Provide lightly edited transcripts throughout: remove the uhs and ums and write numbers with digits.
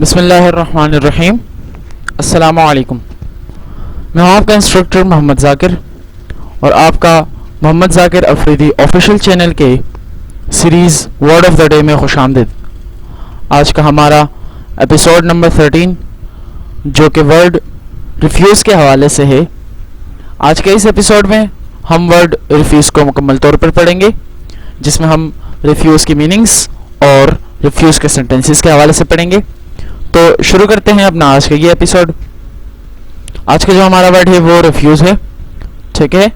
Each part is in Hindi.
बिस्मिल्लाहिर्रहमानिर्रहीम। अस्सलामु अलैकुम। मैं हूं आपका इंस्ट्रक्टर मोहम्मद ज़ाकिर और आपका मोहम्मद ज़ाकिर अफरीदी ऑफिशियल चैनल के series word of the day में खुशामदीद। आज का हमारा एपिसोड नंबर 13 जो कि वर्ड रिफ्यूज़ के हवाले से है। आज के इस एपिसोड में हम वर्ड रिफ्यूज़ को मुकम्मल तौर पर पढ़ेंगे, जिसमें हम रिफ्यूज़ की मीनिंग्स और रिफ्यूज़ के सेंटेंसेस के हवाले से पढ़ेंगे। तो शुरू करते हैं अपना आज का ये एपिसोड। आज का जो हमारा वर्ड है वो रिफ्यूज़ है, ठीक है।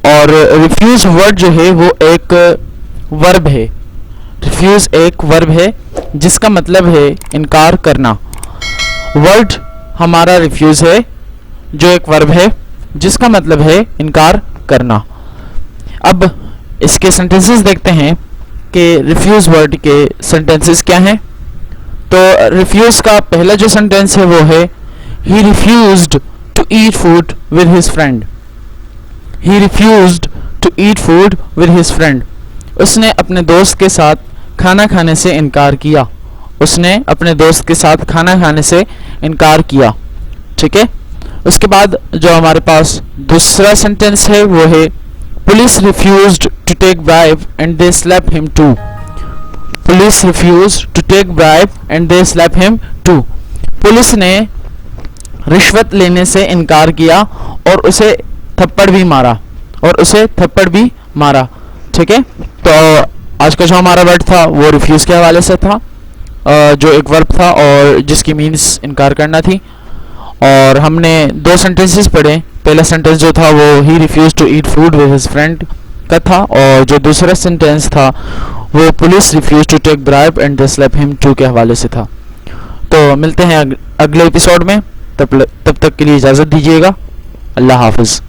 और रिफ्यूज़ वर्ड जो है वो एक वर्ब है। रिफ्यूज़ एक वर्ब है जिसका मतलब है इनकार करना। वर्ड हमारा रिफ्यूज़ है जो एक वर्ब है जिसका मतलब है इनकार करना। अब इसके सेंटेंसेस देखते हैं कि रिफ्यूज़ वर्ड के सेंटेंसेस क्या हैं। तो रिफ्यूज़ का पहला जो सेंटेंस है वो है he refused to eat food with his friend. He refused to eat food with his friend. उसने अपने दोस्त के साथ खाना खाने से इनकार किया। उसने अपने दोस्त के साथ खाना खाने से इनकार किया, ठीक है। उसके बाद जो हमारे पास दूसरा सेंटेंस है वो है police refused to take bribe and they slap him too. Police refused to take bribe and they slap him too. Police ने रिश्वत लेने से इनकार किया और उसे थप्पड़ भी मारा ठीक है। तो आज का जो हमारा वर्ड था वो रिफ्यूज़ के हवाले से था, जो एक वर्ब था और जिसकी मीन्स इनकार करना थी। और हमने दो सेंटेंसेस पढ़े। पहला सेंटेंस जो था वो ही refuse to eat food with his friend का था, और जो दूसरा सेंटेंस था वो police refuse to take bribe and they slap him too के हवाले से था। तो मिलते हैं अगले एपिसोड में। तब तक के लिए इजाज़त दीजिएगा। अल्लाह हाफिज़।